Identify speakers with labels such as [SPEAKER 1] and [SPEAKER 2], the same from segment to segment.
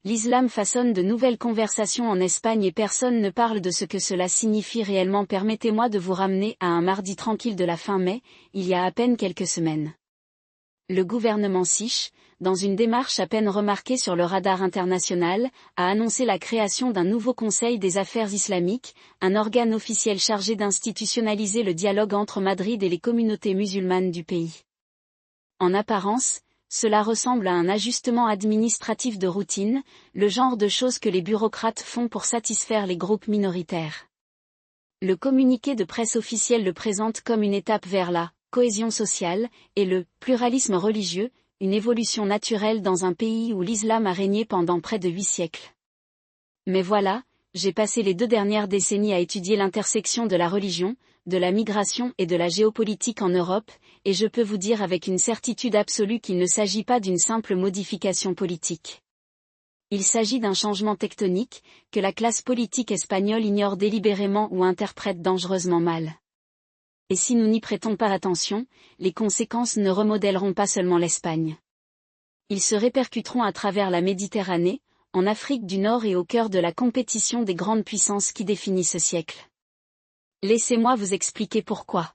[SPEAKER 1] L'islam façonne de nouvelles conversations en Espagne et personne ne parle de ce que cela signifie réellement. Permettez-moi de vous ramener à un mardi tranquille de la fin mai, il y a à peine quelques semaines. Le gouvernement Six, dans une démarche à peine remarquée sur le radar international, a annoncé la création d'un nouveau Conseil des affaires islamiques, un organe officiel chargé d'institutionnaliser le dialogue entre Madrid et les communautés musulmanes du pays. En apparence, cela ressemble à un ajustement administratif de routine, le genre de choses que les bureaucrates font pour satisfaire les groupes minoritaires. Le communiqué de presse officiel le présente comme une étape vers la cohésion sociale et le pluralisme religieux, une évolution naturelle dans un pays où l'islam a régné pendant près de 8 siècles. Mais voilà, j'ai passé les 2 dernières décennies à étudier l'intersection de la religion, de la migration et de la géopolitique en Europe, et je peux vous dire avec une certitude absolue qu'il ne s'agit pas d'une simple modification politique. Il s'agit d'un changement tectonique, que la classe politique espagnole ignore délibérément ou interprète dangereusement mal. Et si nous n'y prêtons pas attention, les conséquences ne remodèleront pas seulement l'Espagne. Ils se répercuteront à travers la Méditerranée, en Afrique du Nord et au cœur de la compétition des grandes puissances qui définit ce siècle. Laissez-moi vous expliquer pourquoi.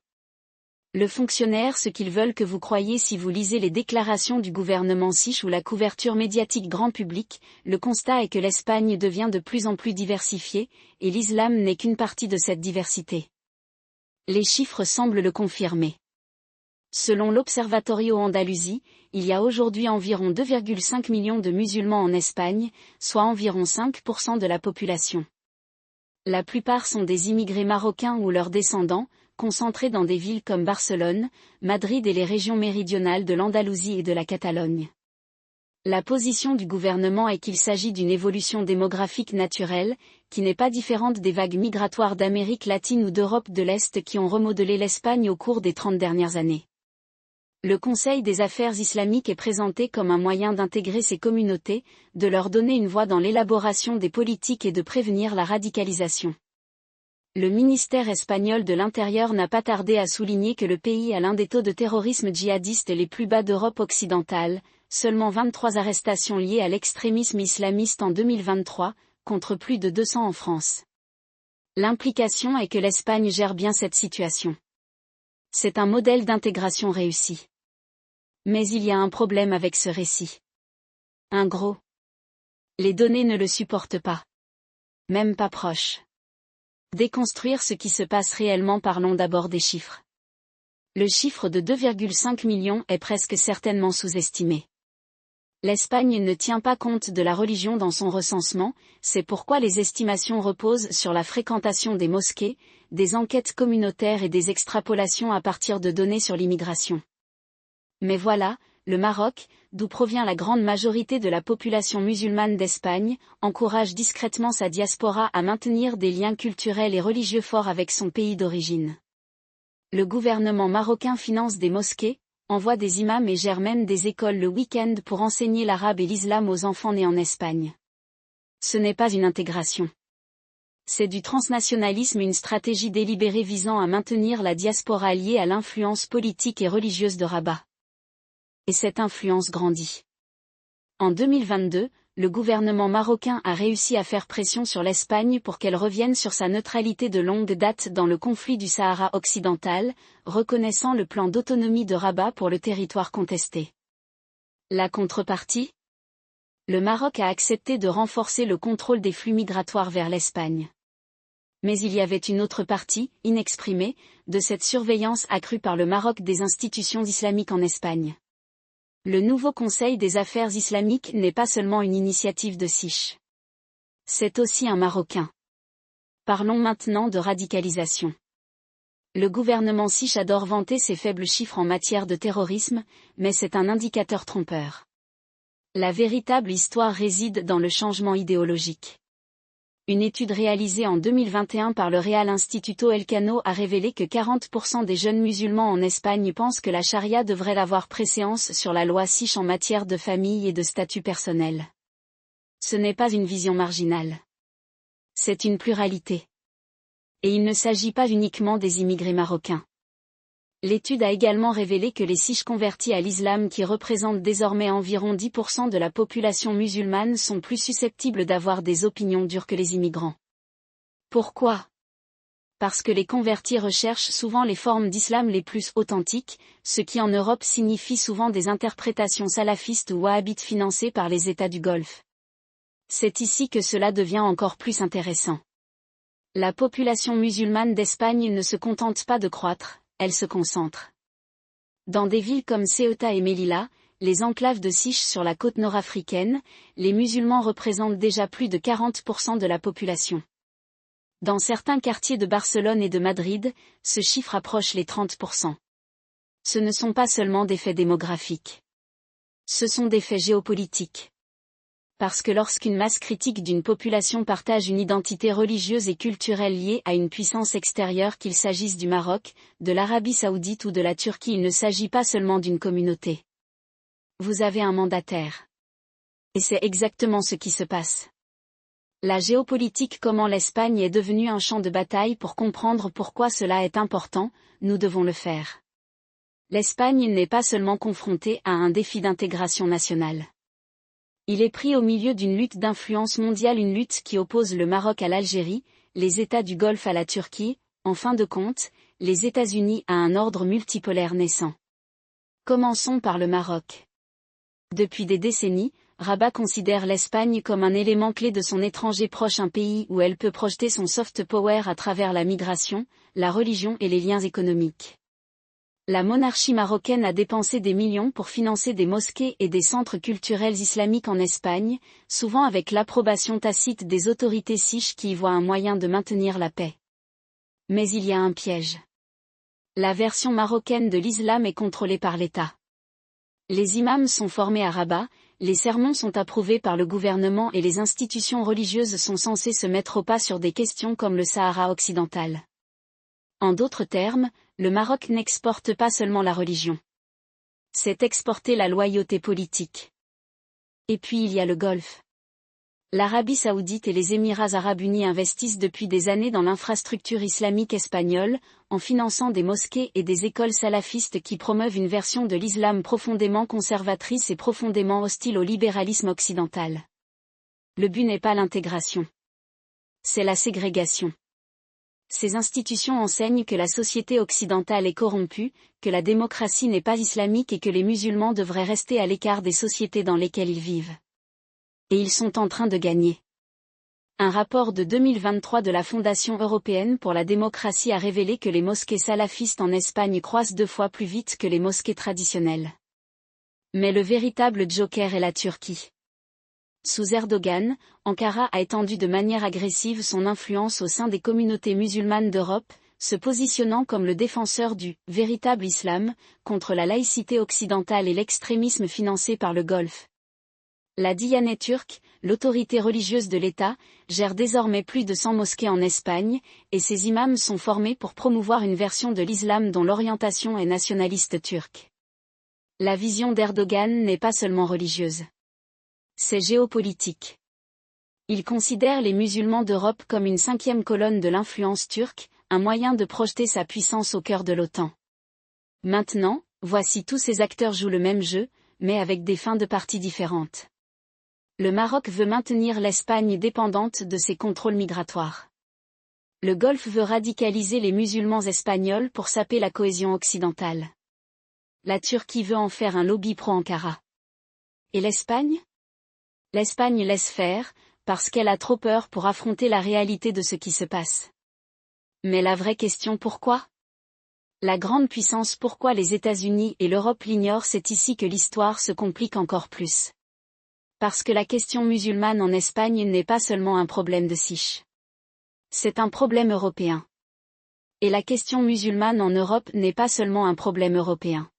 [SPEAKER 1] Le fonctionnaire ce qu'ils veulent que vous croyiez si vous lisez les déclarations du gouvernement Six ou la couverture médiatique grand public, le constat est que l'Espagne devient de plus en plus diversifiée, et l'islam n'est qu'une partie de cette diversité. Les chiffres semblent le confirmer. Selon l'Observatorio Andalusie, il y a aujourd'hui environ 2,5 millions de musulmans en Espagne, soit environ 5% de la population. La plupart sont des immigrés marocains ou leurs descendants, concentrés dans des villes comme Barcelone, Madrid et les régions méridionales de l'Andalousie et de la Catalogne. La position du gouvernement est qu'il s'agit d'une évolution démographique naturelle, qui n'est pas différente des vagues migratoires d'Amérique latine ou d'Europe de l'Est qui ont remodelé l'Espagne au cours des 30 dernières années. Le Conseil des affaires islamiques est présenté comme un moyen d'intégrer ces communautés, de leur donner une voix dans l'élaboration des politiques et de prévenir la radicalisation. Le ministère espagnol de l'Intérieur n'a pas tardé à souligner que le pays a l'un des taux de terrorisme djihadiste les plus bas d'Europe occidentale, seulement 23 arrestations liées à l'extrémisme islamiste en 2023, contre plus de 200 en France. L'implication est que l'Espagne gère bien cette situation. C'est un modèle d'intégration réussi. Mais il y a un problème avec ce récit. Un gros. Les données ne le supportent pas. Même pas proche. Déconstruire ce qui se passe réellement, parlons d'abord des chiffres. Le chiffre de 2,5 millions est presque certainement sous-estimé. L'Espagne ne tient pas compte de la religion dans son recensement, c'est pourquoi les estimations reposent sur la fréquentation des mosquées, des enquêtes communautaires et des extrapolations à partir de données sur l'immigration. Mais voilà, le Maroc, d'où provient la grande majorité de la population musulmane d'Espagne, encourage discrètement sa diaspora à maintenir des liens culturels et religieux forts avec son pays d'origine. Le gouvernement marocain finance des mosquées, envoie des imams et gère même des écoles le week-end pour enseigner l'arabe et l'islam aux enfants nés en Espagne. Ce n'est pas une intégration. C'est du transnationalisme, une stratégie délibérée visant à maintenir la diaspora liée à l'influence politique et religieuse de Rabat. Et cette influence grandit. En 2022, le gouvernement marocain a réussi à faire pression sur l'Espagne pour qu'elle revienne sur sa neutralité de longue date dans le conflit du Sahara occidental, reconnaissant le plan d'autonomie de Rabat pour le territoire contesté. La contrepartie ? Le Maroc a accepté de renforcer le contrôle des flux migratoires vers l'Espagne. Mais il y avait une autre partie, inexprimée, de cette surveillance accrue par le Maroc des institutions islamiques en Espagne. Le nouveau Conseil des affaires islamiques n'est pas seulement une initiative de Six. C'est aussi un Marocain. Parlons maintenant de radicalisation. Le gouvernement Six adore vanter ses faibles chiffres en matière de terrorisme, mais c'est un indicateur trompeur. La véritable histoire réside dans le changement idéologique. Une étude réalisée en 2021 par le Real Instituto Elcano a révélé que 40% des jeunes musulmans en Espagne pensent que la charia devrait avoir préséance sur la loi Six en matière de famille et de statut personnel. Ce n'est pas une vision marginale. C'est une pluralité. Et il ne s'agit pas uniquement des immigrés marocains. L'étude a également révélé que les Sikhs convertis à l'islam qui représentent désormais environ 10% de la population musulmane sont plus susceptibles d'avoir des opinions dures que les immigrants. Pourquoi ? Parce que les convertis recherchent souvent les formes d'islam les plus authentiques, ce qui en Europe signifie souvent des interprétations salafistes ou wahhabites financées par les États du Golfe. C'est ici que cela devient encore plus intéressant. La population musulmane d'Espagne ne se contente pas de croître, elle se concentre. Dans des villes comme Ceuta et Melilla, les enclaves de Sikhs sur la côte nord-africaine, les musulmans représentent déjà plus de 40% de la population. Dans certains quartiers de Barcelone et de Madrid, ce chiffre approche les 30%. Ce ne sont pas seulement des faits démographiques. Ce sont des faits géopolitiques. Parce que lorsqu'une masse critique d'une population partage une identité religieuse et culturelle liée à une puissance extérieure, qu'il s'agisse du Maroc, de l'Arabie Saoudite ou de la Turquie, il ne s'agit pas seulement d'une communauté. Vous avez un mandataire. Et c'est exactement ce qui se passe. La géopolitique, comment l'Espagne est devenue un champ de bataille. Pour comprendre pourquoi cela est important, nous devons le faire. L'Espagne n'est pas seulement confrontée à un défi d'intégration nationale. Il est pris au milieu d'une lutte d'influence mondiale, une lutte qui oppose le Maroc à l'Algérie, les États du Golfe à la Turquie, en fin de compte, les États-Unis à un ordre multipolaire naissant. Commençons par le Maroc. Depuis des décennies, Rabat considère l'Espagne comme un élément clé de son étranger proche, un pays où elle peut projeter son soft power à travers la migration, la religion et les liens économiques. La monarchie marocaine a dépensé des millions pour financer des mosquées et des centres culturels islamiques en Espagne, souvent avec l'approbation tacite des autorités sikhs qui y voient un moyen de maintenir la paix. Mais il y a un piège. La version marocaine de l'islam est contrôlée par l'État. Les imams sont formés à Rabat, les sermons sont approuvés par le gouvernement et les institutions religieuses sont censées se mettre au pas sur des questions comme le Sahara occidental. En d'autres termes, le Maroc n'exporte pas seulement la religion. C'est exporter la loyauté politique. Et puis il y a le Golfe. L'Arabie Saoudite et les Émirats Arabes Unis investissent depuis des années dans l'infrastructure islamique espagnole, en finançant des mosquées et des écoles salafistes qui promeuvent une version de l'islam profondément conservatrice et profondément hostile au libéralisme occidental. Le but n'est pas l'intégration. C'est la ségrégation. Ces institutions enseignent que la société occidentale est corrompue, que la démocratie n'est pas islamique et que les musulmans devraient rester à l'écart des sociétés dans lesquelles ils vivent. Et ils sont en train de gagner. Un rapport de 2023 de la Fondation européenne pour la démocratie a révélé que les mosquées salafistes en Espagne croissent 2 fois plus vite que les mosquées traditionnelles. Mais le véritable joker est la Turquie. Sous Erdogan, Ankara a étendu de manière agressive son influence au sein des communautés musulmanes d'Europe, se positionnant comme le défenseur du « véritable islam » contre la laïcité occidentale et l'extrémisme financé par le Golfe. La Diyanet turque, l'autorité religieuse de l'État, gère désormais plus de 100 mosquées en Espagne, et ses imams sont formés pour promouvoir une version de l'islam dont l'orientation est nationaliste turque. La vision d'Erdogan n'est pas seulement religieuse. C'est géopolitique. Il considère les musulmans d'Europe comme une 5e colonne de l'influence turque, un moyen de projeter sa puissance au cœur de l'OTAN. Maintenant, voici tous ces acteurs jouent le même jeu, mais avec des fins de partie différentes. Le Maroc veut maintenir l'Espagne dépendante de ses contrôles migratoires. Le Golfe veut radicaliser les musulmans espagnols pour saper la cohésion occidentale. La Turquie veut en faire un lobby pro-Ankara. Et l'Espagne ? L'Espagne laisse faire, parce qu'elle a trop peur pour affronter la réalité de ce qui se passe. Mais la vraie question, pourquoi ? La grande puissance, pourquoi les États-Unis et l'Europe l'ignorent, c'est ici que l'histoire se complique encore plus. Parce que la question musulmane en Espagne n'est pas seulement un problème de Sikhs. C'est un problème européen. Et la question musulmane en Europe n'est pas seulement un problème européen.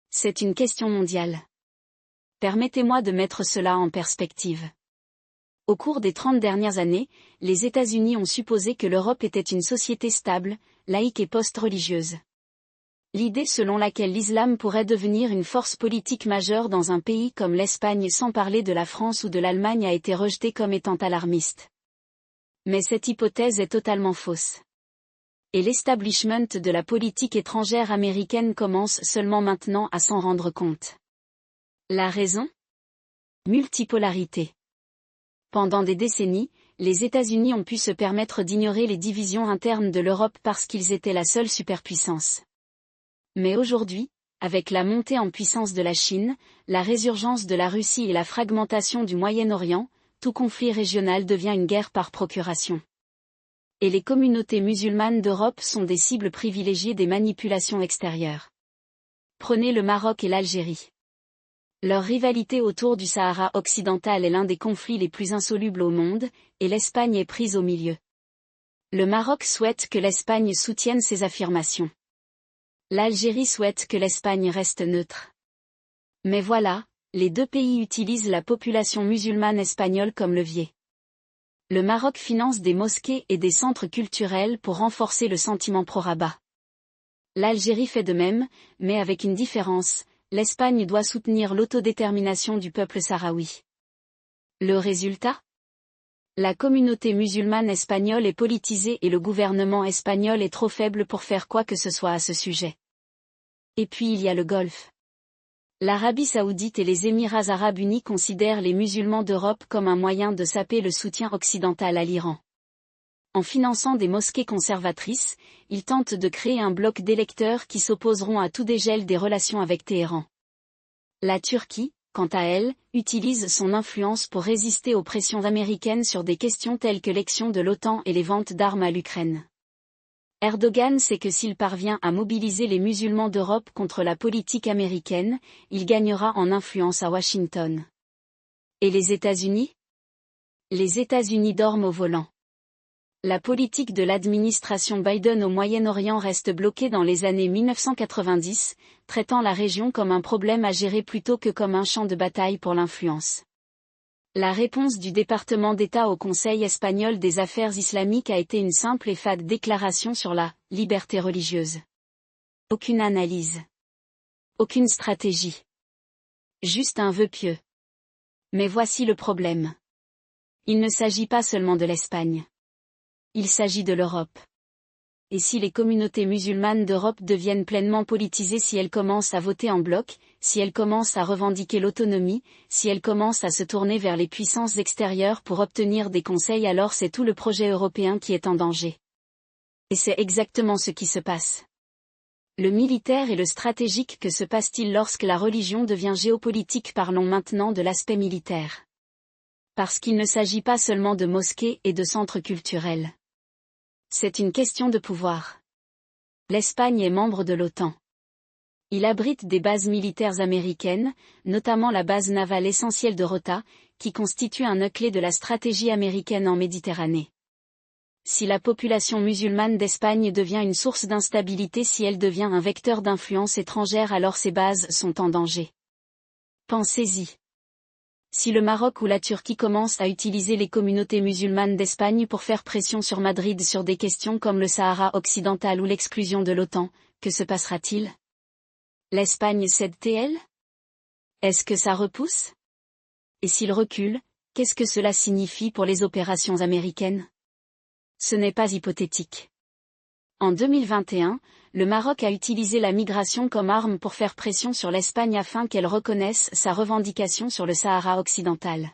[SPEAKER 1] C'est une question mondiale. Permettez-moi de mettre cela en perspective. Au cours des 30 dernières années, les États-Unis ont supposé que l'Europe était une société stable, laïque et post-religieuse. L'idée selon laquelle l'islam pourrait devenir une force politique majeure dans un pays comme l'Espagne, sans parler de la France ou de l'Allemagne, a été rejetée comme étant alarmiste. Mais cette hypothèse est totalement fausse. Et l'establishment de la politique étrangère américaine commence seulement maintenant à s'en rendre compte. La raison ? Multipolarité. Pendant des décennies, les États-Unis ont pu se permettre d'ignorer les divisions internes de l'Europe parce qu'ils étaient la seule superpuissance. Mais aujourd'hui, avec la montée en puissance de la Chine, la résurgence de la Russie et la fragmentation du Moyen-Orient, tout conflit régional devient une guerre par procuration. Et les communautés musulmanes d'Europe sont des cibles privilégiées des manipulations extérieures. Prenez le Maroc et l'Algérie. Leur rivalité autour du Sahara occidental est l'un des conflits les plus insolubles au monde, et l'Espagne est prise au milieu. Le Maroc souhaite que l'Espagne soutienne ces affirmations. L'Algérie souhaite que l'Espagne reste neutre. Mais voilà, les deux pays utilisent la population musulmane espagnole comme levier. Le Maroc finance des mosquées et des centres culturels pour renforcer le sentiment pro-Rabat. L'Algérie fait de même, mais avec une différence, l'Espagne doit soutenir l'autodétermination du peuple sahraoui. Le résultat ? La communauté musulmane espagnole est politisée et le gouvernement espagnol est trop faible pour faire quoi que ce soit à ce sujet. Et puis il y a le Golfe. L'Arabie saoudite et les Émirats arabes unis considèrent les musulmans d'Europe comme un moyen de saper le soutien occidental à l'Iran. En finançant des mosquées conservatrices, ils tentent de créer un bloc d'électeurs qui s'opposeront à tout dégel des relations avec Téhéran. La Turquie, quant à elle, utilise son influence pour résister aux pressions américaines sur des questions telles que l'action de l'OTAN et les ventes d'armes à l'Ukraine. Erdogan sait que s'il parvient à mobiliser les musulmans d'Europe contre la politique américaine, il gagnera en influence à Washington. Et les États-Unis ? Les États-Unis dorment au volant. La politique de l'administration Biden au Moyen-Orient reste bloquée dans les années 1990, traitant la région comme un problème à gérer plutôt que comme un champ de bataille pour l'influence. La réponse du département d'État au Conseil espagnol des affaires islamiques a été une simple et fade déclaration sur la « liberté religieuse ». Aucune analyse. Aucune stratégie. Juste un vœu pieux. Mais voici le problème. Il ne s'agit pas seulement de l'Espagne. Il s'agit de l'Europe. Et si les communautés musulmanes d'Europe deviennent pleinement politisées, si elles commencent à voter en bloc, si elles commencent à revendiquer l'autonomie, si elles commencent à se tourner vers les puissances extérieures pour obtenir des conseils, alors c'est tout le projet européen qui est en danger. Et c'est exactement ce qui se passe. Le militaire et le stratégique, que se passe-t-il lorsque la religion devient géopolitique? Parlons maintenant de l'aspect militaire. Parce qu'il ne s'agit pas seulement de mosquées et de centres culturels. C'est une question de pouvoir. L'Espagne est membre de l'OTAN. Il abrite des bases militaires américaines, notamment la base navale essentielle de Rota, qui constitue un nœud clé de la stratégie américaine en Méditerranée. Si la population musulmane d'Espagne devient une source d'instabilité, si elle devient un vecteur d'influence étrangère, alors ses bases sont en danger. Pensez-y. Si le Maroc ou la Turquie commencent à utiliser les communautés musulmanes d'Espagne pour faire pression sur Madrid sur des questions comme le Sahara occidental ou l'exclusion de l'OTAN, que se passera-t-il? L'Espagne cède-t-elle? Est-ce que ça repousse? Et s'il recule, qu'est-ce que cela signifie pour les opérations américaines? Ce n'est pas hypothétique. En 2021, le Maroc a utilisé la migration comme arme pour faire pression sur l'Espagne afin qu'elle reconnaisse sa revendication sur le Sahara occidental.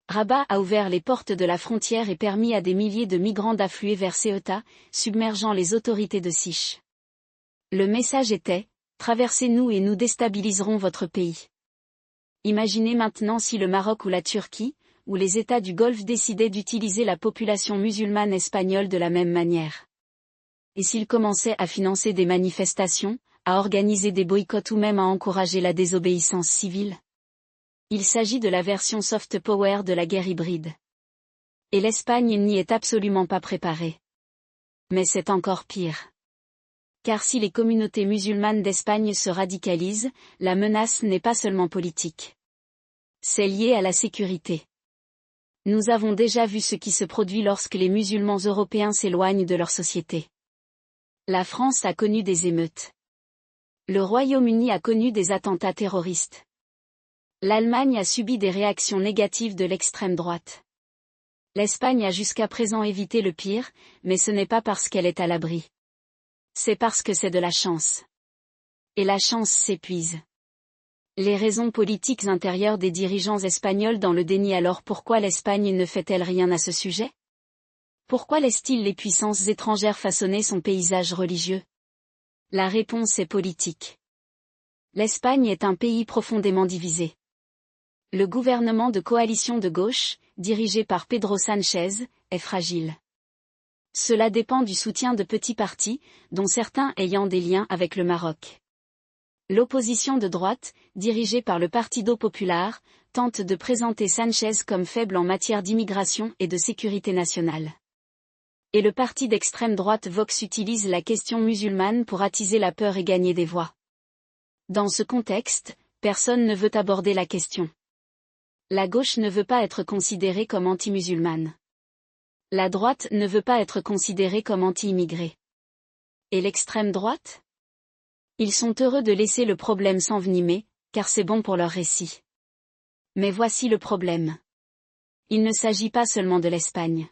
[SPEAKER 1] Rabat a ouvert les portes de la frontière et permis à des milliers de migrants d'affluer vers Ceuta, submergeant les autorités de Siche. Le message était « Traversez-nous et nous déstabiliserons votre pays ». Imaginez maintenant si le Maroc ou la Turquie, ou les États du Golfe décidaient d'utiliser la population musulmane espagnole de la même manière. Et s'ils commençaient à financer des manifestations, à organiser des boycotts ou même à encourager la désobéissance civile? Il s'agit de la version soft power de la guerre hybride. Et l'Espagne n'y est absolument pas préparée. Mais c'est encore pire. Car si les communautés musulmanes d'Espagne se radicalisent, la menace n'est pas seulement politique. C'est lié à la sécurité. Nous avons déjà vu ce qui se produit lorsque les musulmans européens s'éloignent de leur société. La France a connu des émeutes. Le Royaume-Uni a connu des attentats terroristes. L'Allemagne a subi des réactions négatives de l'extrême droite. L'Espagne a jusqu'à présent évité le pire, mais ce n'est pas parce qu'elle est à l'abri. C'est parce que c'est de la chance. Et la chance s'épuise. Les raisons politiques intérieures des dirigeants espagnols dans le déni. Alors pourquoi l'Espagne ne fait-elle rien à ce sujet? Pourquoi laisse-t-il les puissances étrangères façonner son paysage religieux? La réponse est politique. L'Espagne est un pays profondément divisé. Le gouvernement de coalition de gauche, dirigé par Pedro Sánchez, est fragile. Cela dépend du soutien de petits partis, dont certains ayant des liens avec le Maroc. L'opposition de droite, dirigée par le Partido Popular, tente de présenter Sánchez comme faible en matière d'immigration et de sécurité nationale. Et le parti d'extrême droite Vox utilise la question musulmane pour attiser la peur et gagner des voix. Dans ce contexte, personne ne veut aborder la question. La gauche ne veut pas être considérée comme anti-musulmane. La droite ne veut pas être considérée comme anti-immigrée. Et l'extrême droite? Ils sont heureux de laisser le problème s'envenimer, car c'est bon pour leur récit. Mais voici le problème. Il ne s'agit pas seulement de l'Espagne.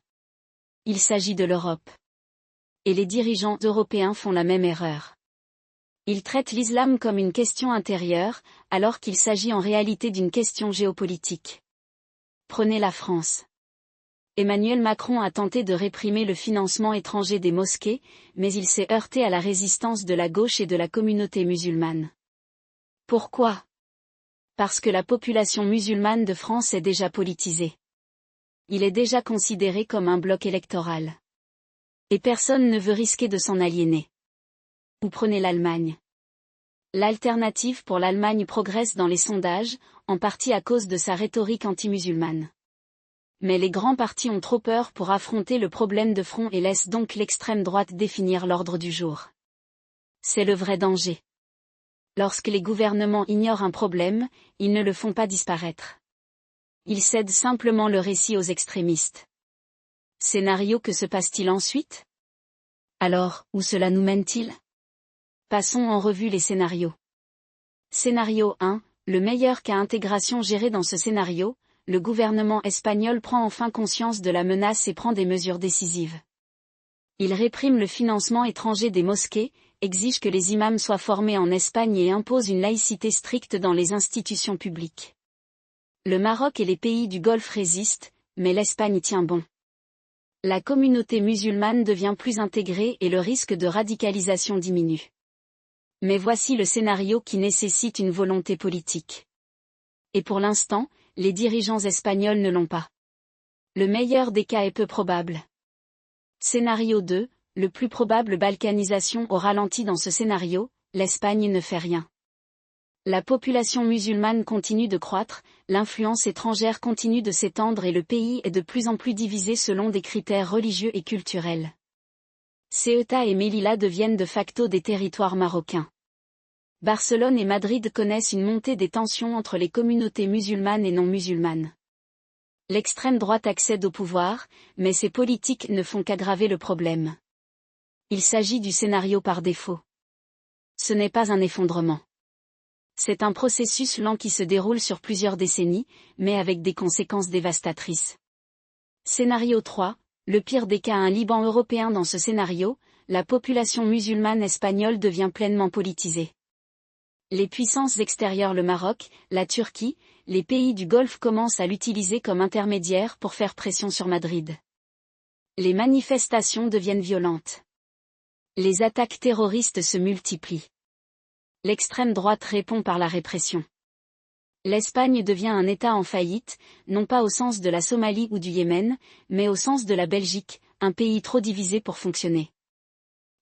[SPEAKER 1] Il s'agit de l'Europe. Et les dirigeants européens font la même erreur. Ils traitent l'islam comme une question intérieure, alors qu'il s'agit en réalité d'une question géopolitique. Prenez la France. Emmanuel Macron a tenté de réprimer le financement étranger des mosquées, mais il s'est heurté à la résistance de la gauche et de la communauté musulmane. Pourquoi? Parce que la population musulmane de France est déjà politisée. Il est déjà considéré comme un bloc électoral. Et personne ne veut risquer de s'en aliéner. Ou prenez l'Allemagne. L'alternative pour l'Allemagne progresse dans les sondages, en partie à cause de sa rhétorique anti-musulmane. Mais les grands partis ont trop peur pour affronter le problème de front et laissent donc l'extrême droite définir l'ordre du jour. C'est le vrai danger. Lorsque les gouvernements ignorent un problème, ils ne le font pas disparaître. Ils cèdent simplement le récit aux extrémistes. Scénario: que se passe-t-il ensuite? Alors, où cela nous mène-t-il? Passons en revue les scénarios. Scénario 1, le meilleur cas intégration géré. Dans ce scénario, le gouvernement espagnol prend enfin conscience de la menace et prend des mesures décisives. Il réprime le financement étranger des mosquées, exige que les imams soient formés en Espagne et impose une laïcité stricte dans les institutions publiques. Le Maroc et les pays du Golfe résistent, mais l'Espagne tient bon. La communauté musulmane devient plus intégrée et le risque de radicalisation diminue. Mais voici le scénario qui nécessite une volonté politique. Et pour l'instant, les dirigeants espagnols ne l'ont pas. Le meilleur des cas est peu probable. Scénario 2, le plus probable: balkanisation au ralenti. Dans ce scénario, l'Espagne ne fait rien. La population musulmane continue de croître, l'influence étrangère continue de s'étendre et le pays est de plus en plus divisé selon des critères religieux et culturels. Ceuta et Melilla deviennent de facto des territoires marocains. Barcelone et Madrid connaissent une montée des tensions entre les communautés musulmanes et non musulmanes. L'extrême droite accède au pouvoir, mais ses politiques ne font qu'aggraver le problème. Il s'agit du scénario par défaut. Ce n'est pas un effondrement. C'est un processus lent qui se déroule sur plusieurs décennies, mais avec des conséquences dévastatrices. Scénario 3, le pire des cas: un Liban européen. Dans ce scénario, la population musulmane espagnole devient pleinement politisée. Les puissances extérieures, le Maroc, la Turquie, les pays du Golfe commencent à l'utiliser comme intermédiaire pour faire pression sur Madrid. Les manifestations deviennent violentes. Les attaques terroristes se multiplient. L'extrême droite répond par la répression. L'Espagne devient un État en faillite, non pas au sens de la Somalie ou du Yémen, mais au sens de la Belgique, un pays trop divisé pour fonctionner.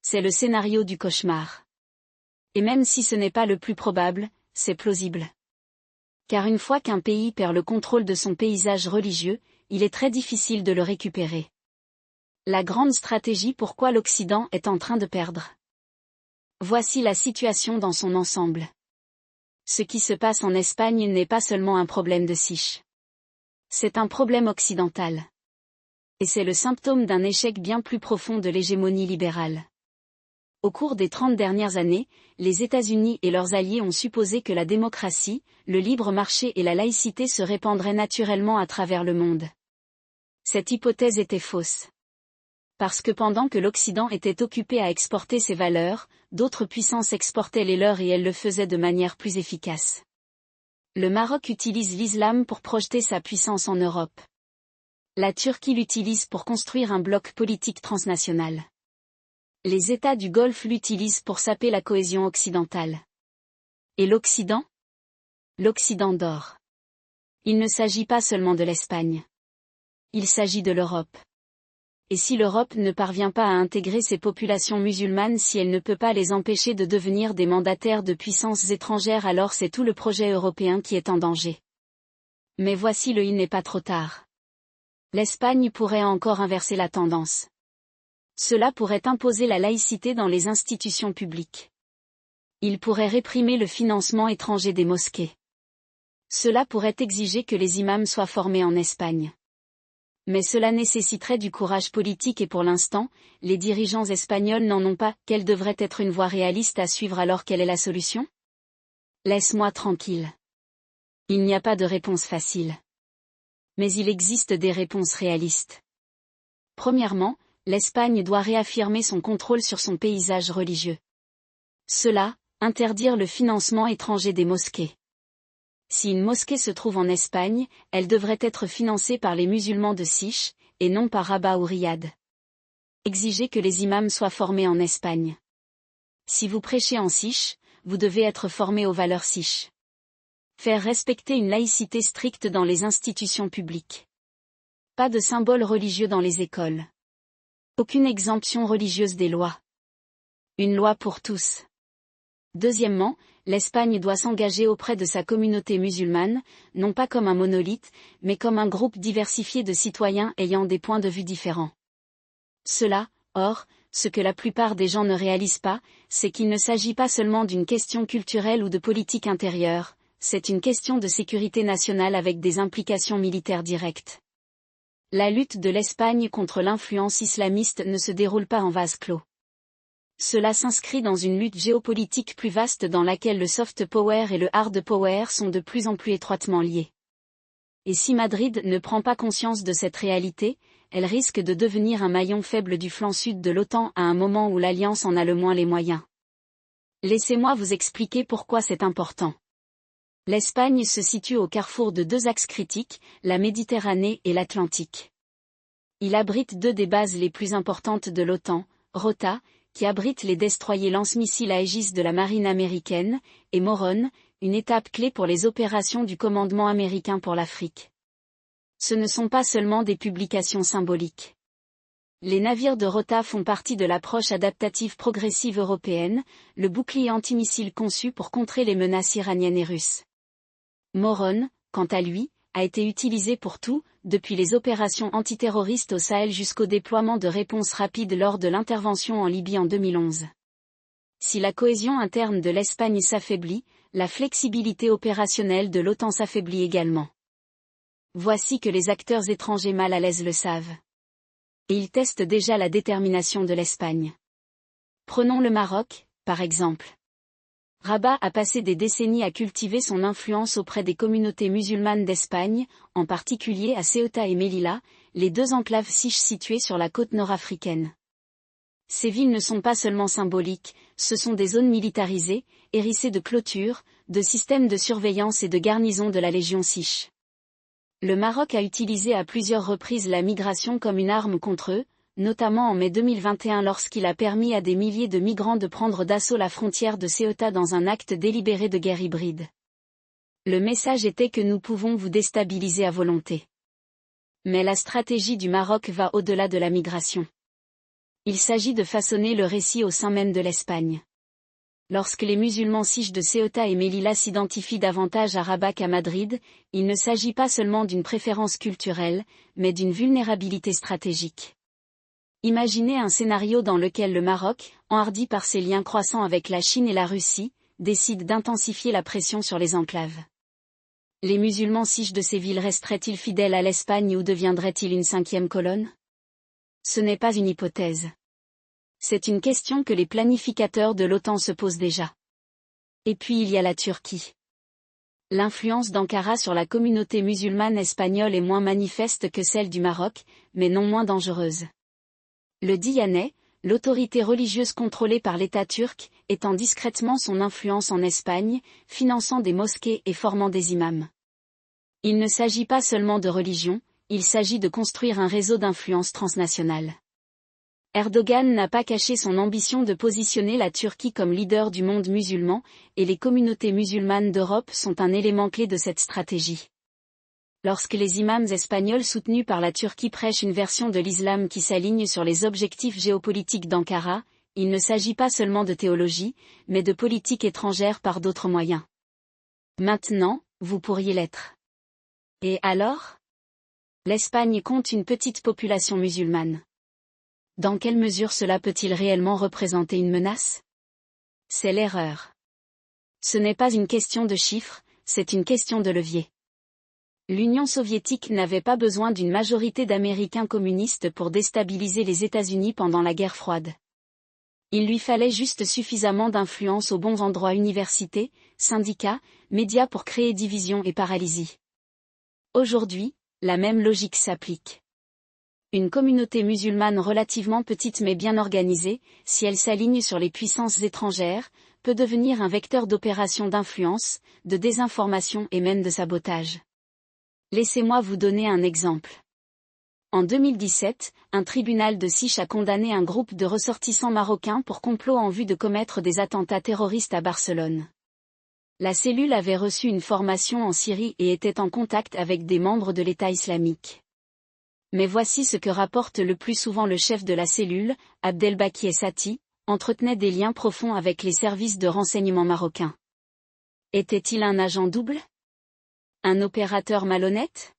[SPEAKER 1] C'est le scénario du cauchemar. Et même si ce n'est pas le plus probable, c'est plausible. Car une fois qu'un pays perd le contrôle de son paysage religieux, il est très difficile de le récupérer. La grande stratégie: pourquoi l'Occident est en train de perdre. Voici la situation dans son ensemble. Ce qui se passe en Espagne n'est pas seulement un problème de Siche. C'est un problème occidental. Et c'est le symptôme d'un échec bien plus profond de l'hégémonie libérale. Au cours des 30 dernières années, les États-Unis et leurs alliés ont supposé que la démocratie, le libre marché et la laïcité se répandraient naturellement à travers le monde. Cette hypothèse était fausse. Parce que pendant que l'Occident était occupé à exporter ses valeurs, d'autres puissances exportaient les leurs et elles le faisaient de manière plus efficace. Le Maroc utilise l'islam pour projeter sa puissance en Europe. La Turquie l'utilise pour construire un bloc politique transnational. Les États du Golfe l'utilisent pour saper la cohésion occidentale. Et l'Occident ? L'Occident dort. Il ne s'agit pas seulement de l'Espagne. Il s'agit de l'Europe. Et si l'Europe ne parvient pas à intégrer ces populations musulmanes, si elle ne peut pas les empêcher de devenir des mandataires de puissances étrangères, alors c'est tout le projet européen qui est en danger. Mais voici il n'est pas trop tard. L'Espagne pourrait encore inverser la tendance. Cela pourrait imposer la laïcité dans les institutions publiques. Il pourrait réprimer le financement étranger des mosquées. Cela pourrait exiger que les imams soient formés en Espagne. Mais cela nécessiterait du courage politique et pour l'instant, les dirigeants espagnols n'en ont pas. Quelle devrait être une voie réaliste à suivre alors quelle est la solution ? Laisse-moi tranquille. Il n'y a pas de réponse facile. Mais il existe des réponses réalistes. Premièrement, l'Espagne doit réaffirmer son contrôle sur son paysage religieux. Cela, interdire le financement étranger des mosquées. Si une mosquée se trouve en Espagne, elle devrait être financée par les musulmans de Siche, et non par Rabat ou Riyad. Exiger que les imams soient formés en Espagne. Si vous prêchez en Siche, vous devez être formé aux valeurs siches. Faire respecter une laïcité stricte dans les institutions publiques. Pas de symboles religieux dans les écoles. Aucune exemption religieuse des lois. Une loi pour tous. Deuxièmement, l'Espagne doit s'engager auprès de sa communauté musulmane, non pas comme un monolithe, mais comme un groupe diversifié de citoyens ayant des points de vue différents. Cela, or, ce que la plupart des gens ne réalisent pas, c'est qu'il ne s'agit pas seulement d'une question culturelle ou de politique intérieure, c'est une question de sécurité nationale avec des implications militaires directes. La lutte de l'Espagne contre l'influence islamiste ne se déroule pas en vase clos. Cela s'inscrit dans une lutte géopolitique plus vaste dans laquelle le soft power et le hard power sont de plus en plus étroitement liés. Et si Madrid ne prend pas conscience de cette réalité, elle risque de devenir un maillon faible du flanc sud de l'OTAN à un moment où l'Alliance en a le moins les moyens. Laissez-moi vous expliquer pourquoi c'est important. L'Espagne se situe au carrefour de deux axes critiques, la Méditerranée et l'Atlantique. Il abrite deux des bases les plus importantes de l'OTAN, Rota, qui abrite les destroyers lance-missiles Aegis de la marine américaine, et Morón, une étape clé pour les opérations du commandement américain pour l'Afrique. Ce ne sont pas seulement des publications symboliques. Les navires de Rota font partie de l'approche adaptative progressive européenne, le bouclier antimissile conçu pour contrer les menaces iraniennes et russes. Morón, quant à lui, a été utilisé pour tout, depuis les opérations antiterroristes au Sahel jusqu'au déploiement de réponses rapides lors de l'intervention en Libye en 2011. Si la cohésion interne de l'Espagne s'affaiblit, la flexibilité opérationnelle de l'OTAN s'affaiblit également. Voici que les acteurs étrangers mal à l'aise le savent. Et ils testent déjà la détermination de l'Espagne. Prenons le Maroc, par exemple. Rabat a passé des décennies à cultiver son influence auprès des communautés musulmanes d'Espagne, en particulier à Ceuta et Melilla, les deux enclaves siches situées sur la côte nord-africaine. Ces villes ne sont pas seulement symboliques, ce sont des zones militarisées, hérissées de clôtures, de systèmes de surveillance et de garnisons de la Légion siche. Le Maroc a utilisé à plusieurs reprises la migration comme une arme contre eux, notamment en mai 2021 lorsqu'il a permis à des milliers de migrants de prendre d'assaut la frontière de Ceuta dans un acte délibéré de guerre hybride. Le message était que nous pouvons vous déstabiliser à volonté. Mais la stratégie du Maroc va au-delà de la migration. Il s'agit de façonner le récit au sein même de l'Espagne. Lorsque les musulmans siches de Ceuta et Melilla s'identifient davantage à Rabat qu'à Madrid, il ne s'agit pas seulement d'une préférence culturelle, mais d'une vulnérabilité stratégique. Imaginez un scénario dans lequel le Maroc, enhardi par ses liens croissants avec la Chine et la Russie, décide d'intensifier la pression sur les enclaves. Les musulmans siches de ces villes resteraient-ils fidèles à l'Espagne ou deviendraient-ils une cinquième colonne ? Ce n'est pas une hypothèse. C'est une question que les planificateurs de l'OTAN se posent déjà. Et puis il y a la Turquie. L'influence d'Ankara sur la communauté musulmane espagnole est moins manifeste que celle du Maroc, mais non moins dangereuse. Le Diyanet, l'autorité religieuse contrôlée par l'État turc, étend discrètement son influence en Espagne, finançant des mosquées et formant des imams. Il ne s'agit pas seulement de religion, il s'agit de construire un réseau d'influence transnationale. Erdogan n'a pas caché son ambition de positionner la Turquie comme leader du monde musulman, et les communautés musulmanes d'Europe sont un élément clé de cette stratégie. Lorsque les imams espagnols soutenus par la Turquie prêchent une version de l'islam qui s'aligne sur les objectifs géopolitiques d'Ankara, il ne s'agit pas seulement de théologie, mais de politique étrangère par d'autres moyens. Maintenant, vous pourriez l'être. Et alors ? L'Espagne compte une petite population musulmane. Dans quelle mesure cela peut-il réellement représenter une menace ? C'est l'erreur. Ce n'est pas une question de chiffres, c'est une question de levier. L'Union soviétique n'avait pas besoin d'une majorité d'Américains communistes pour déstabiliser les États-Unis pendant la guerre froide. Il lui fallait juste suffisamment d'influence aux bons endroits: universités, syndicats, médias pour créer division et paralysie. Aujourd'hui, la même logique s'applique. Une communauté musulmane relativement petite mais bien organisée, si elle s'aligne sur les puissances étrangères, peut devenir un vecteur d'opérations d'influence, de désinformation et même de sabotage. Laissez-moi vous donner un exemple. En 2017, un tribunal de Sich a condamné un groupe de ressortissants marocains pour complot en vue de commettre des attentats terroristes à Barcelone. La cellule avait reçu une formation en Syrie et était en contact avec des membres de l'État islamique. Mais voici ce que rapporte le plus souvent le chef de la cellule, Abdelbaki Essati, entretenait des liens profonds avec les services de renseignement marocains. Était-il un agent double ? Un opérateur malhonnête ?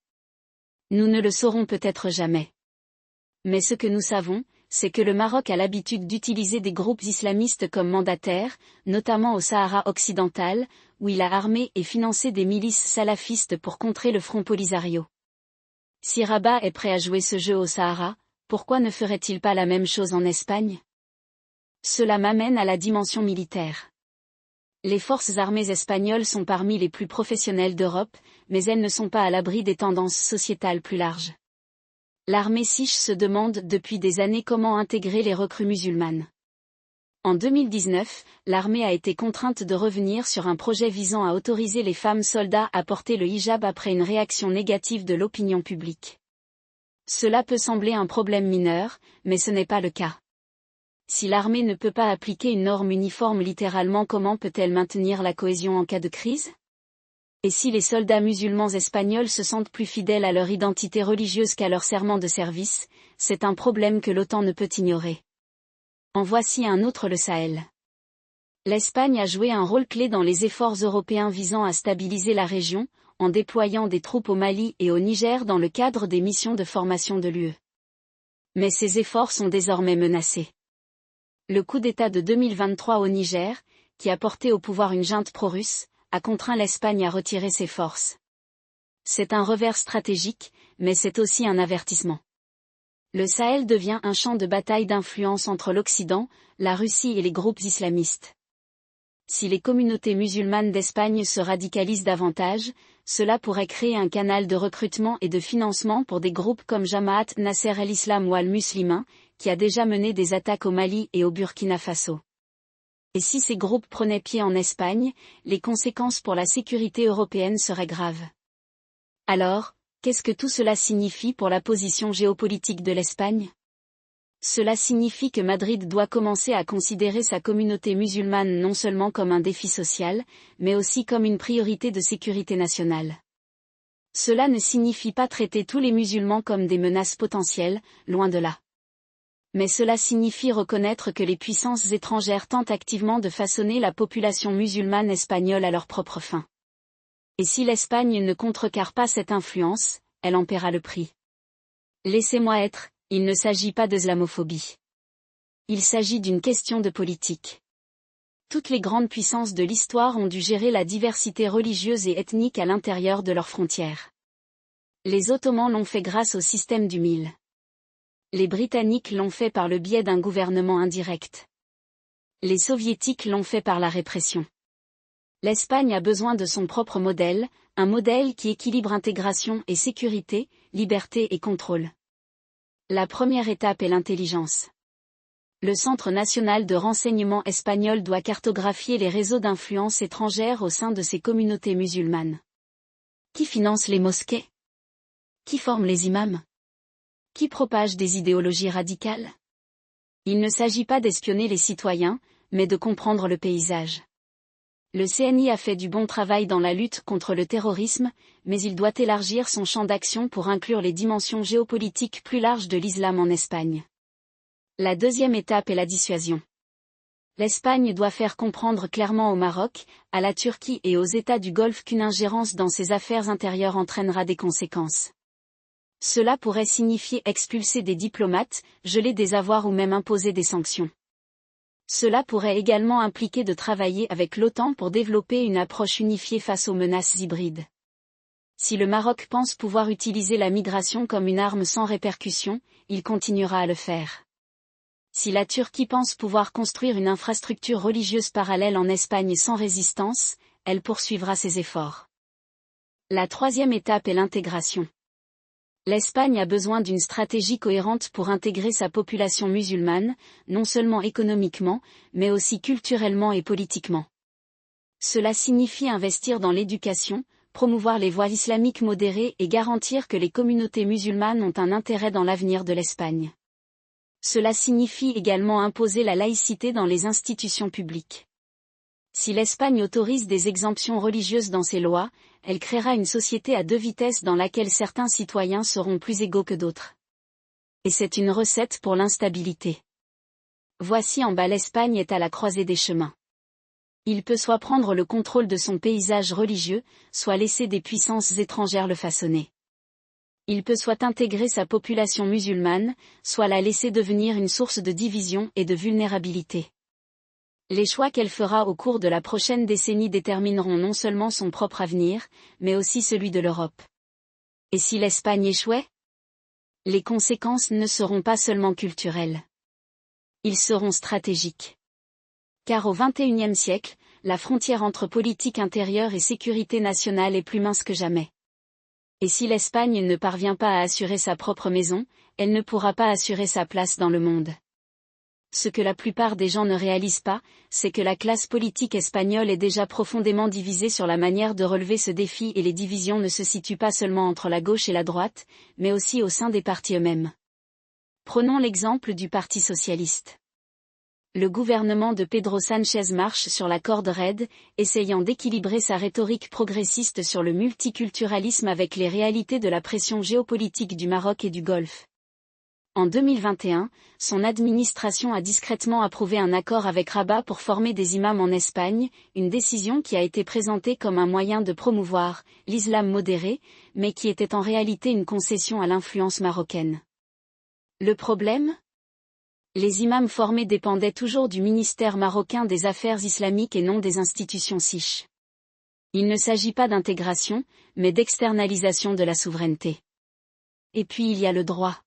[SPEAKER 1] Nous ne le saurons peut-être jamais. Mais ce que nous savons, c'est que le Maroc a l'habitude d'utiliser des groupes islamistes comme mandataires, notamment au Sahara occidental, où il a armé et financé des milices salafistes pour contrer le Front Polisario. Si Rabat est prêt à jouer ce jeu au Sahara, pourquoi ne ferait-il pas la même chose en Espagne ? Cela m'amène à la dimension militaire. Les forces armées espagnoles sont parmi les plus professionnelles d'Europe, mais elles ne sont pas à l'abri des tendances sociétales plus larges. L'armée Sich se demande depuis des années comment intégrer les recrues musulmanes. En 2019, l'armée a été contrainte de revenir sur un projet visant à autoriser les femmes soldats à porter le hijab après une réaction négative de l'opinion publique. Cela peut sembler un problème mineur, mais ce n'est pas le cas. Si l'armée ne peut pas appliquer une norme uniforme littéralement, comment peut-elle maintenir la cohésion en cas de crise ? Et si les soldats musulmans espagnols se sentent plus fidèles à leur identité religieuse qu'à leur serment de service, c'est un problème que l'OTAN ne peut ignorer. En voici un autre: le Sahel. L'Espagne a joué un rôle clé dans les efforts européens visant à stabiliser la région, en déployant des troupes au Mali et au Niger dans le cadre des missions de formation de l'UE. Mais ces efforts sont désormais menacés. Le coup d'État de 2023 au Niger, qui a porté au pouvoir une junte pro-russe, a contraint l'Espagne à retirer ses forces. C'est un revers stratégique, mais c'est aussi un avertissement. Le Sahel devient un champ de bataille d'influence entre l'Occident, la Russie et les groupes islamistes. Si les communautés musulmanes d'Espagne se radicalisent davantage, cela pourrait créer un canal de recrutement et de financement pour des groupes comme Jamaat Nasser el-Islam ou Al-Muslimin, qui a déjà mené des attaques au Mali et au Burkina Faso. Et si ces groupes prenaient pied en Espagne, les conséquences pour la sécurité européenne seraient graves. Alors, qu'est-ce que tout cela signifie pour la position géopolitique de l'Espagne ? Cela signifie que Madrid doit commencer à considérer sa communauté musulmane non seulement comme un défi social, mais aussi comme une priorité de sécurité nationale. Cela ne signifie pas traiter tous les musulmans comme des menaces potentielles, loin de là. Mais cela signifie reconnaître que les puissances étrangères tentent activement de façonner la population musulmane espagnole à leurs propres fins. Et si l'Espagne ne contrecarre pas cette influence, elle en paiera le prix. Laissez-moi être, il ne s'agit pas d'islamophobie. Il s'agit d'une question de politique. Toutes les grandes puissances de l'histoire ont dû gérer la diversité religieuse et ethnique à l'intérieur de leurs frontières. Les Ottomans l'ont fait grâce au système du Mille. Les Britanniques l'ont fait par le biais d'un gouvernement indirect. Les Soviétiques l'ont fait par la répression. L'Espagne a besoin de son propre modèle, un modèle qui équilibre intégration et sécurité, liberté et contrôle. La première étape est l'intelligence. Le Centre national de renseignement espagnol doit cartographier les réseaux d'influence étrangères au sein de ces communautés musulmanes. Qui finance les mosquées? Qui forme les imams? Qui propage des idéologies radicales? Il ne s'agit pas d'espionner les citoyens, mais de comprendre le paysage. Le CNI a fait du bon travail dans la lutte contre le terrorisme, mais il doit élargir son champ d'action pour inclure les dimensions géopolitiques plus larges de l'islam en Espagne. La deuxième étape est la dissuasion. L'Espagne doit faire comprendre clairement au Maroc, à la Turquie et aux États du Golfe qu'une ingérence dans ses affaires intérieures entraînera des conséquences. Cela pourrait signifier expulser des diplomates, geler des avoirs ou même imposer des sanctions. Cela pourrait également impliquer de travailler avec l'OTAN pour développer une approche unifiée face aux menaces hybrides. Si le Maroc pense pouvoir utiliser la migration comme une arme sans répercussion, il continuera à le faire. Si la Turquie pense pouvoir construire une infrastructure religieuse parallèle en Espagne sans résistance, elle poursuivra ses efforts. La troisième étape est l'intégration. L'Espagne a besoin d'une stratégie cohérente pour intégrer sa population musulmane, non seulement économiquement, mais aussi culturellement et politiquement. Cela signifie investir dans l'éducation, promouvoir les voies islamiques modérées et garantir que les communautés musulmanes ont un intérêt dans l'avenir de l'Espagne. Cela signifie également imposer la laïcité dans les institutions publiques. Si l'Espagne autorise des exemptions religieuses dans ses lois, elle créera une société à deux vitesses dans laquelle certains citoyens seront plus égaux que d'autres. Et c'est une recette pour l'instabilité. Voici en bas, l'Espagne est à la croisée des chemins. Il peut soit prendre le contrôle de son paysage religieux, soit laisser des puissances étrangères le façonner. Il peut soit intégrer sa population musulmane, soit la laisser devenir une source de division et de vulnérabilité. Les choix qu'elle fera au cours de la prochaine décennie détermineront non seulement son propre avenir, mais aussi celui de l'Europe. Et si l'Espagne échouait? Les conséquences ne seront pas seulement culturelles. Ils seront stratégiques. Car au XXIe siècle, la frontière entre politique intérieure et sécurité nationale est plus mince que jamais. Et si l'Espagne ne parvient pas à assurer sa propre maison, elle ne pourra pas assurer sa place dans le monde. Ce que la plupart des gens ne réalisent pas, c'est que la classe politique espagnole est déjà profondément divisée sur la manière de relever ce défi, et les divisions ne se situent pas seulement entre la gauche et la droite, mais aussi au sein des partis eux-mêmes. Prenons l'exemple du Parti socialiste. Le gouvernement de Pedro Sánchez marche sur la corde raide, essayant d'équilibrer sa rhétorique progressiste sur le multiculturalisme avec les réalités de la pression géopolitique du Maroc et du Golfe. En 2021, son administration a discrètement approuvé un accord avec Rabat pour former des imams en Espagne, une décision qui a été présentée comme un moyen de promouvoir l'islam modéré, mais qui était en réalité une concession à l'influence marocaine. Le problème ? Les imams formés dépendaient toujours du ministère marocain des Affaires islamiques et non des institutions siches. Il ne s'agit pas d'intégration, mais d'externalisation de la souveraineté. Et puis il y a le droit.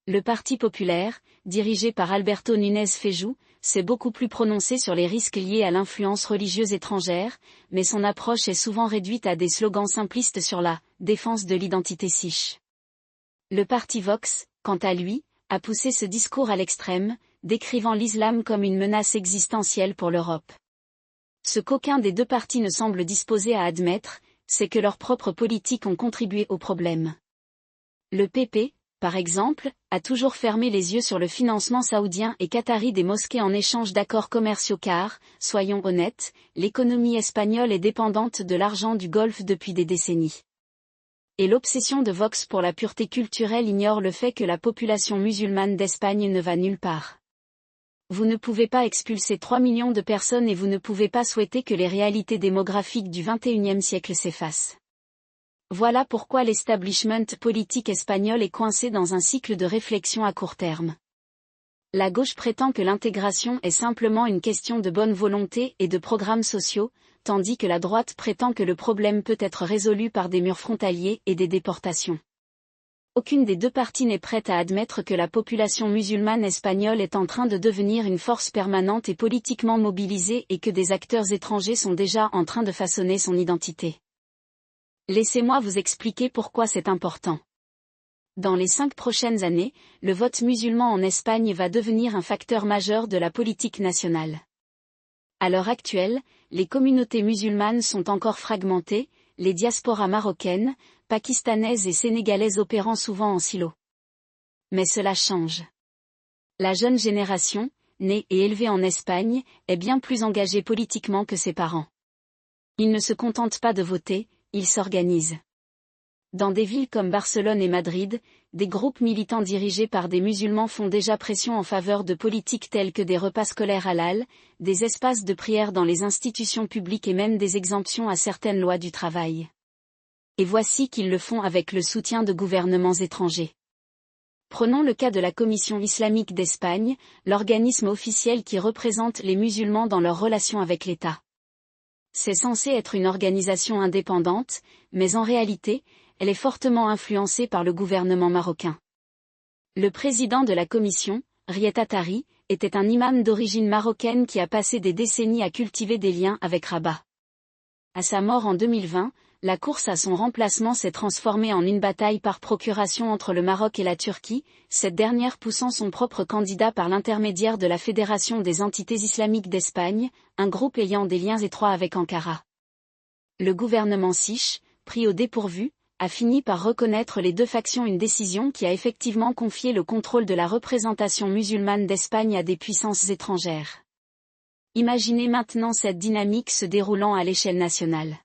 [SPEAKER 1] Le Parti populaire, dirigé par Alberto Núñez Feijóo, s'est beaucoup plus prononcé sur les risques liés à l'influence religieuse étrangère, mais son approche est souvent réduite à des slogans simplistes sur la défense de l'identité siche. Le parti Vox, quant à lui, a poussé ce discours à l'extrême, décrivant l'islam comme une menace existentielle pour l'Europe. Ce qu'aucun des deux partis ne semble disposé à admettre, c'est que leurs propres politiques ont contribué au problème. Le PP, par exemple, a toujours fermé les yeux sur le financement saoudien et qatari des mosquées en échange d'accords commerciaux car, soyons honnêtes, l'économie espagnole est dépendante de l'argent du Golfe depuis des décennies. Et l'obsession de Vox pour la pureté culturelle ignore le fait que la population musulmane d'Espagne ne va nulle part. Vous ne pouvez pas expulser 3 millions de personnes et vous ne pouvez pas souhaiter que les réalités démographiques du XXIe siècle s'effacent. Voilà pourquoi l'establishment politique espagnol est coincé dans un cycle de réflexion à court terme. La gauche prétend que l'intégration est simplement une question de bonne volonté et de programmes sociaux, tandis que la droite prétend que le problème peut être résolu par des murs frontaliers et des déportations. Aucune des deux parties n'est prête à admettre que la population musulmane espagnole est en train de devenir une force permanente et politiquement mobilisée et que des acteurs étrangers sont déjà en train de façonner son identité. Laissez-moi vous expliquer pourquoi c'est important. Dans les 5 prochaines années, le vote musulman en Espagne va devenir un facteur majeur de la politique nationale. À l'heure actuelle, les communautés musulmanes sont encore fragmentées, les diasporas marocaines, pakistanaises et sénégalaises opérant souvent en silo. Mais cela change. La jeune génération, née et élevée en Espagne, est bien plus engagée politiquement que ses parents. Ils ne se contentent pas de voter, ils s'organisent. Dans des villes comme Barcelone et Madrid, des groupes militants dirigés par des musulmans font déjà pression en faveur de politiques telles que des repas scolaires halal, des espaces de prière dans les institutions publiques et même des exemptions à certaines lois du travail. Et voici qu'ils le font avec le soutien de gouvernements étrangers. Prenons le cas de la Commission islamique d'Espagne, l'organisme officiel qui représente les musulmans dans leurs relations avec l'État. C'est censé être une organisation indépendante, mais en réalité, elle est fortement influencée par le gouvernement marocain. Le président de la commission, Riet Attari, était un imam d'origine marocaine qui a passé des décennies à cultiver des liens avec Rabat. À sa mort en 2020, la course à son remplacement s'est transformée en une bataille par procuration entre le Maroc et la Turquie, cette dernière poussant son propre candidat par l'intermédiaire de la Fédération des entités islamiques d'Espagne, un groupe ayant des liens étroits avec Ankara. Le gouvernement siche, pris au dépourvu, a fini par reconnaître les deux factions, une décision qui a effectivement confié le contrôle de la représentation musulmane d'Espagne à des puissances étrangères. Imaginez maintenant cette dynamique se déroulant à l'échelle nationale.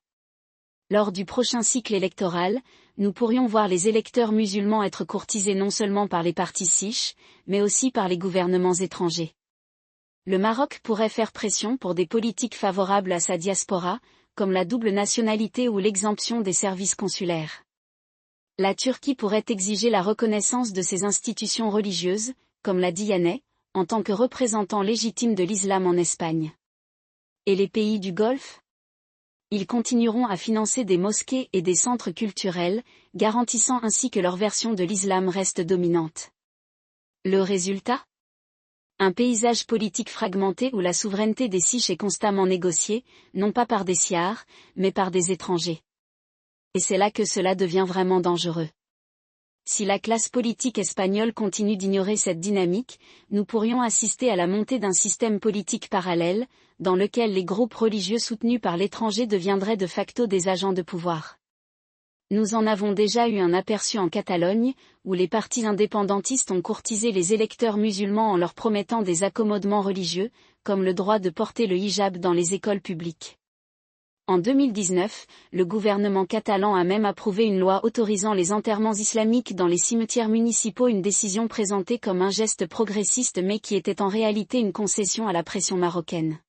[SPEAKER 1] Lors du prochain cycle électoral, nous pourrions voir les électeurs musulmans être courtisés non seulement par les partis siches, mais aussi par les gouvernements étrangers. Le Maroc pourrait faire pression pour des politiques favorables à sa diaspora, comme la double nationalité ou l'exemption des services consulaires. La Turquie pourrait exiger la reconnaissance de ses institutions religieuses, comme la Diyanet, en tant que représentant légitime de l'islam en Espagne. Et les pays du Golfe ? Ils continueront à financer des mosquées et des centres culturels, garantissant ainsi que leur version de l'islam reste dominante. Le résultat ? Un paysage politique fragmenté où la souveraineté des siches est constamment négociée, non pas par des siars, mais par des étrangers. Et c'est là que cela devient vraiment dangereux. Si la classe politique espagnole continue d'ignorer cette dynamique, nous pourrions assister à la montée d'un système politique parallèle, dans lequel les groupes religieux soutenus par l'étranger deviendraient de facto des agents de pouvoir. Nous en avons déjà eu un aperçu en Catalogne, où les partis indépendantistes ont courtisé les électeurs musulmans en leur promettant des accommodements religieux, comme le droit de porter le hijab dans les écoles publiques. En 2019, le gouvernement catalan a même approuvé une loi autorisant les enterrements islamiques dans les cimetières municipaux, une décision présentée comme un geste progressiste mais qui était en réalité une concession à la pression marocaine.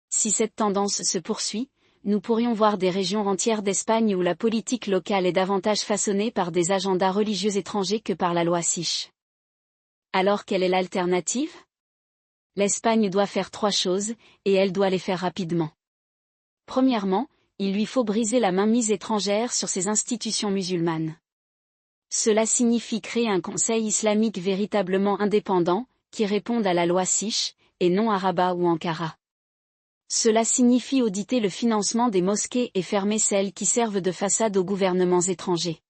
[SPEAKER 1] Si cette tendance se poursuit, nous pourrions voir des régions entières d'Espagne où la politique locale est davantage façonnée par des agendas religieux étrangers que par la loi siche. Alors quelle est l'alternative ? L'Espagne doit faire 3 choses, et elle doit les faire rapidement. Premièrement, il lui faut briser la mainmise étrangère sur ses institutions musulmanes. Cela signifie créer un conseil islamique véritablement indépendant, qui réponde à la loi siche, et non à Rabat ou Ankara. Cela signifie auditer le financement des mosquées et fermer celles qui servent de façade aux gouvernements étrangers.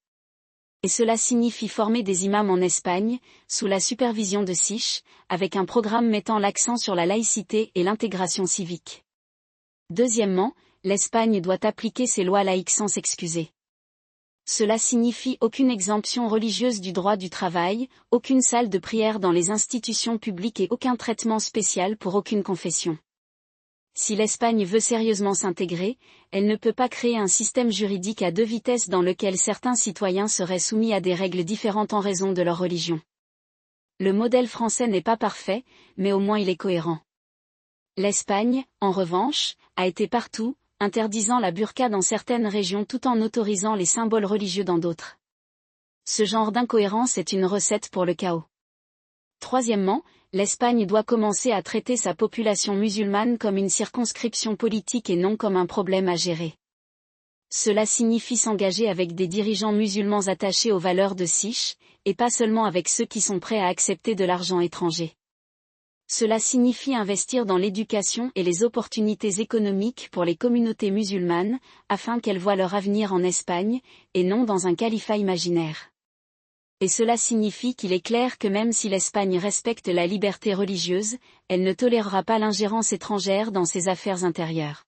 [SPEAKER 1] Et cela signifie former des imams en Espagne, sous la supervision de siches, avec un programme mettant l'accent sur la laïcité et l'intégration civique. Deuxièmement, l'Espagne doit appliquer ses lois laïques sans s'excuser. Cela signifie aucune exemption religieuse du droit du travail, aucune salle de prière dans les institutions publiques et aucun traitement spécial pour aucune confession. Si l'Espagne veut sérieusement s'intégrer, elle ne peut pas créer un système juridique à 2 vitesses dans lequel certains citoyens seraient soumis à des règles différentes en raison de leur religion. Le modèle français n'est pas parfait, mais au moins il est cohérent. L'Espagne, en revanche, a été partout, interdisant la burqa dans certaines régions tout en autorisant les symboles religieux dans d'autres. Ce genre d'incohérence est une recette pour le chaos. Troisièmement, l'Espagne doit commencer à traiter sa population musulmane comme une circonscription politique et non comme un problème à gérer. Cela signifie s'engager avec des dirigeants musulmans attachés aux valeurs de Siche, et pas seulement avec ceux qui sont prêts à accepter de l'argent étranger. Cela signifie investir dans l'éducation et les opportunités économiques pour les communautés musulmanes, afin qu'elles voient leur avenir en Espagne, et non dans un califat imaginaire. Et cela signifie qu'il est clair que même si l'Espagne respecte la liberté religieuse, elle ne tolérera pas l'ingérence étrangère dans ses affaires intérieures.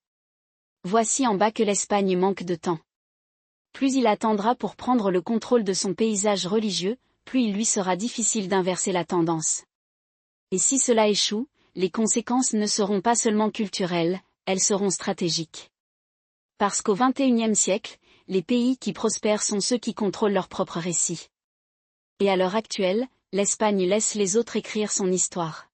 [SPEAKER 1] Voici en bas que l'Espagne manque de temps. Plus il attendra pour prendre le contrôle de son paysage religieux, plus il lui sera difficile d'inverser la tendance. Et si cela échoue, les conséquences ne seront pas seulement culturelles, elles seront stratégiques. Parce qu'au XXIe siècle, les pays qui prospèrent sont ceux qui contrôlent leur propre récit. Et à l'heure actuelle, l'Espagne laisse les autres écrire son histoire.